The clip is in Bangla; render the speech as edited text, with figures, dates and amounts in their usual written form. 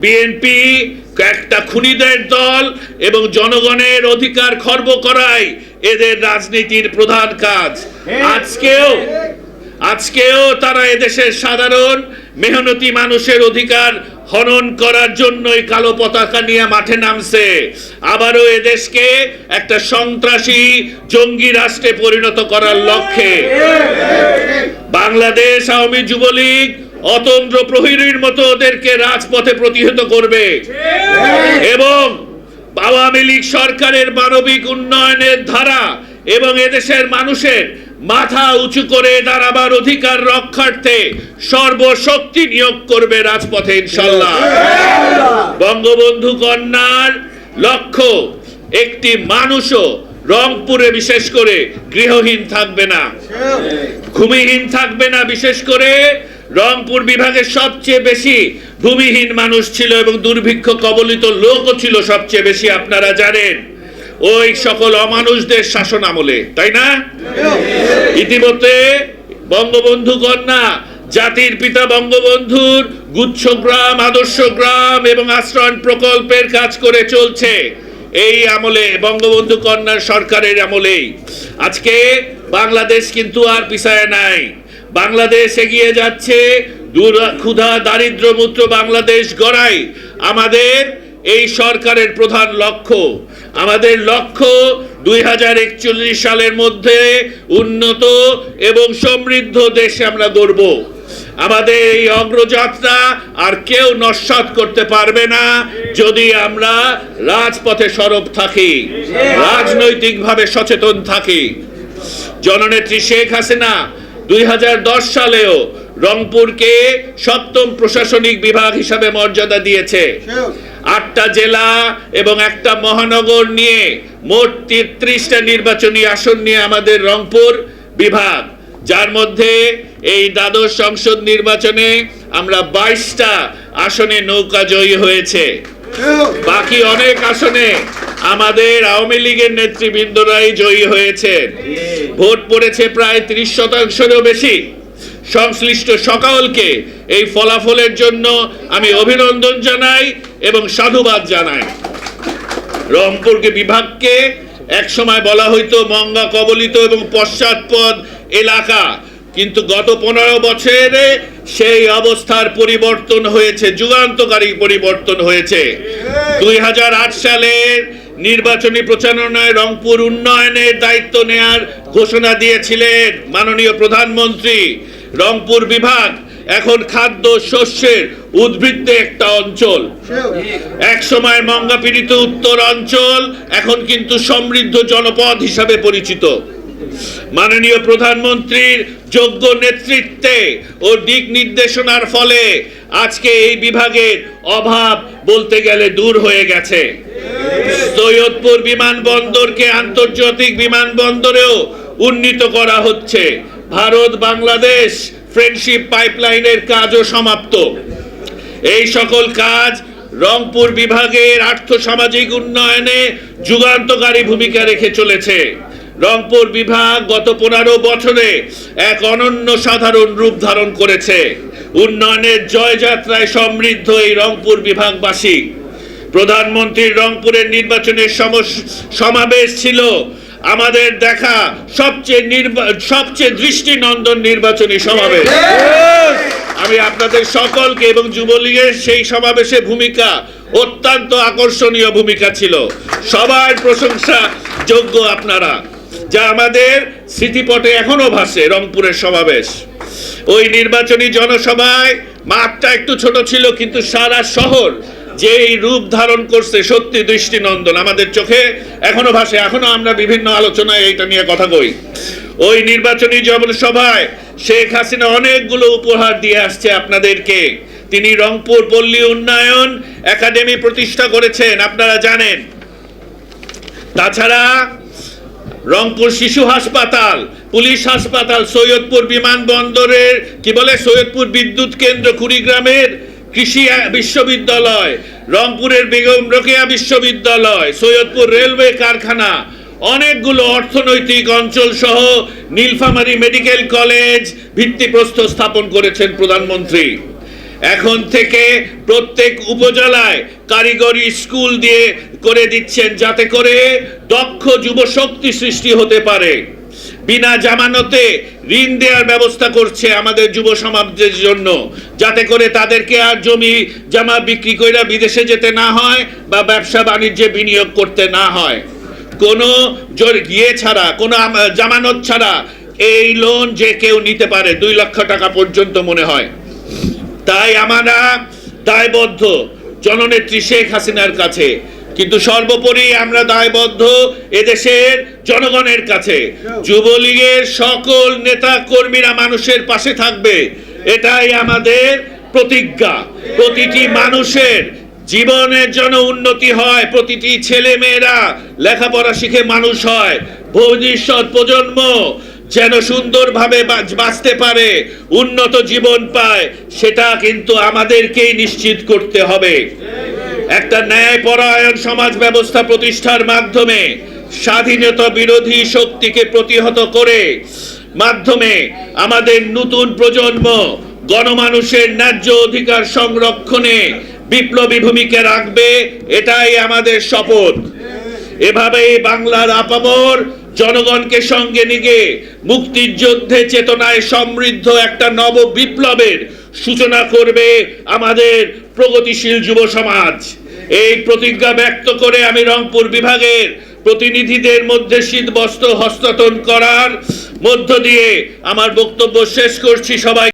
বিএনপি একটা খুনিদের দল এবং জনগণের অধিকার খর্ব করাই এদের রাজনীতির প্রধান কাজ। আজকেও তারা এদেশের সাধারণ মেহনতি মানুষের অধিকার হনন করার জন্যই কালো পতাকা নিয়ে মাঠে নামছে। আবারও এদেশকে একটা সন্ত্রাসী জঙ্গি রাষ্ট্রে পরিণত করার লক্ষ্যে বাংলাদেশ আওয়ামী যুবলীগ অতন্দ্র প্রহরীর মতো ওদেরকে রাজপথে প্রতিহত করবে এবং আওয়ামী লীগ সরকারের মানবিক উন্নয়নের ধারা এবং এদেশের মানুষের মাথা উঁচু করে দাঁড়াবার অধিকার রক্ষার্থে সর্বশক্তি নিয়োগ করবে রাজপথে ইনশাআল্লাহ। বঙ্গবন্ধু কন্যার লক্ষ্য একটি মানুষও রংপুরে বিশেষ করে গৃহহীন থাকবে না, ভূমিহীন থাকবে না। বিশেষ করে রংপুর বিভাগের সবচেয়ে বেশি ভূমিহীন মানুষ ছিল এবং দুর্ভিক্ষ কবলিত লোকও ছিল সবচেয়ে বেশি, আপনারা জানেন, ওই সকল অমানুষদের শাসন আমলে, তাই না? ইতিমধ্যে বঙ্গবন্ধু কন্যা জাতির পিতা বঙ্গবন্ধুর গুচ্ছগ্রাম, আদর্শ গ্রাম এবং আশ্রয়ণ প্রকল্পের কাজ করে চলছে। এই আমলে বঙ্গবন্ধু কন্যার সরকারের আমলেই আজকে বাংলাদেশ কিন্তু আর পিছায় নাই। বাংলাদেশ এগিয়ে যাচ্ছে। ক্ষুধা দারিদ্র মুক্ত বাংলাদেশ গড়াই আমাদের এই সরকারের প্রধান লক্ষ্য। আমাদের লক্ষ্য 2041 সালের মধ্যে উন্নত এবং সমৃদ্ধ দেশে আমরা গড়ব। আমাদের এই অগ্রযাত্রা আর কেউ নস্যাৎ করতে পারবে না যদি আমরা রাজপথে সরব থাকি, রাজনৈতিকভাবে সচেতন থাকি। জননেত্রী শেখ হাসিনা 2010 সালেও রংপুরকে 7ম প্রশাসনিক বিভাগ হিসাবে মর্যাদা দিয়েছে। 8টা জেলা এবং একটা মহানগর নিয়ে মোট 33টা নির্বাচনী আসন নিয়ে আমাদের রংপুর বিভাগ, যার মধ্যে এই দ্বাদশ সংসদ নির্বাচনে আমরা 22টা আসনে নৌকা জয়ী হয়েছে। বাকি অনেক আসনে আমাদের আওয়ামী লীগের নেতৃবৃন্দরাই জয়ী হয়েছেন। ভোট পড়েছে প্রায় 30%-এরও বেশি। সংশ্লিষ্ট সকলকে এই ফলাফলের জন্য আমি অভিনন্দন জানাই এবং সাধুবাদ জানাই। রংপুরকে বিভাগকে একসময় বলা হইতো মঙ্গা কবলিত এবং পশ্চাৎপদ এলাকা, কিন্তু গত 15 বছরে সেই অবস্থার পরিবর্তন হয়েছে, যুগান্তকারী পরিবর্তন হয়েছে। 2008 সালের নির্বাচনী প্রচারণায় রংপুর উন্নয়নের দায়িত্ব নেয়ার ঘোষণা দিয়েছিলেন মাননীয় প্রধানমন্ত্রী। রংপুর বিভাগ এখন খাদ্য শস্যের উদ্বৃত্ত একটা অঞ্চল। এক সময় মঙ্গাপীড়িত উত্তর অঞ্চল এখন কিন্তু সমৃদ্ধ জনপদ হিসাবে পরিচিত। মাননীয় প্রধানমন্ত্রীর যোগ্য নেতৃত্বে ও দিক নির্দেশনার ফলে আজকে এই বিভাগের অভাব বলতে গেলে দূর হয়ে গেছে। সৈয়দপুর বিমানবন্দরকে আন্তর্জাতিক বিমানবন্দরেও উন্নীত করা হচ্ছে। ভারত বাংলাদেশ ফ্রেন্ডশিপ পাইপলাইনের কাজও সমাপ্ত। এই সকল কাজ রংপুর বিভাগের আর্থসামাজিক উন্নয়নে যুগান্তকারী ভূমিকা রেখে চলেছে। রংপুর বিভাগ গত 15 বছরে এক অনন্য সাধারণ রূপ ধারণ করেছে। উন্নয়নের জয়যাত্রায় সমৃদ্ধ এই রংপুর বিভাগবাসী। প্রধানমন্ত্রীর রংপুরের নির্বাচনের সমাবেশ ছিল আমাদের দেখা সবচেয়ে দৃষ্টিনন্দন নির্বাচনী সমাবেশ। আমি আপনাদের সকলকে এবং যুবলীগের সেই সমাবেশে ভূমিকা অত্যন্ত আকর্ষণীয় ভূমিকা ছিল, সবার প্রশংসা যোগ্য আপনারা, যা আমাদের স্মৃতিপটে এখনো ভাসে। রংপুরের সমাবেশ, ওই নির্বাচনী জনসভায় মাঠটা একটু ছোট ছিল, কিন্তু সারা শহর যে রূপ ধারণ করছে সত্যি দৃষ্টিনন্দন, আমাদের চোখে এখনো ভাসে। এখনো আমরা বিভিন্ন আলোচনায় এইটা নিয়ে কথা কই। ওই নির্বাচনী জনসভায় শেখ হাসিনা অনেকগুলো উপহার দিয়ে আসছে আপনাদেরকে। তিনি রংপুর পল্লী উন্নয়ন একাডেমি প্রতিষ্ঠা করেছেন, আপনারা জানেন। তাছাড়া রংপুর শিশু হাসপাতাল, পুলিশ হাসপাতাল, সৈয়দপুর বিমানবন্দরের সৈয়দপুর বিদ্যুৎ কেন্দ্র, কুড়িগ্রামের কৃষি বিশ্ববিদ্যালয়, রংপুরের বেগম রোকেয়া বিশ্ববিদ্যালয়, সৈয়দপুর রেলওয়ে কারখানা, অনেকগুলো অর্থনৈতিক অঞ্চল সহ নীলফামারী মেডিকেল কলেজ ভিত্তিপ্রস্তর স্থাপন করেছেন প্রধানমন্ত্রী। এখন থেকে প্রত্যেক উপজেলায় কারিগরি স্কুল দিয়ে করে দিচ্ছেন, যাতে করে দক্ষ যুব শক্তি সৃষ্টি হতে পারে। বিনা জামানতে ঋণ দেওয়ার ব্যবস্থা করছে আমাদের যুব সমাজের জন্য, যাতে করে তাদেরকে আর জমি জমা বিক্রি করে বিদেশে যেতে না হয় বা ব্যবসা বাণিজ্যে বিনিয়োগ করতে না হয়। কোনো গিয়ে ছাড়া, কোনো জামানত ছাড়া এই লোন যে কেউ নিতে পারে, 2 লক্ষ টাকা পর্যন্ত মনে হয়। তাই আমরা দায়বদ্ধ জননেত্রী শেখ হাসিনার কাছে, কিন্তু সর্বোপরি আমরা দায়বদ্ধ এদেশের জনগণের কাছে। যুবলীগের সকল নেতা কর্মীরা মানুষের পাশে থাকবে, এটাই আমাদের প্রতিজ্ঞা। প্রতিটি মানুষের জীবনের জন্য উন্নতি হয়, প্রতিটি ছেলে মেয়েরা লেখাপড়া শিখে মানুষ হয়, ভবিষ্যৎ প্রজন্ম যেন সুন্দরভাবে বাঁচতে পারে, উন্নত জীবন পায়, সেটা কিন্তু আমাদেরকেই নিশ্চিত করতে হবে। একটা ন্যায়পরায়ণ সমাজ ব্যবস্থা প্রতিষ্ঠার মাধ্যমে স্বাধীনতা বিরোধী শক্তিকে প্রতিহত করে মাধ্যমে আমাদের নতুন প্রজন্ম গণমানুষের ন্যায্য অধিকার সংরক্ষণে বিপ্লবী ভূমিকা রাখবে, এটাই আমাদের শপথ। এভাবেই বাংলার আপামর জনগণকে সঙ্গে নিয়ে মুক্তিযুদ্ধে চেতনায় সমৃদ্ধ একটা নব বিপ্লবের সূচনা করবে আমাদের প্রগতিশীল যুব সমাজ। এই প্রতিজ্ঞা ব্যক্ত করে আমি রংপুর বিভাগের প্রতিনিধিদের মধ্যে শীতবস্ত্র হস্তান্তর করার মধ্য দিয়ে আমার বক্তব্য শেষ করছি। সবাই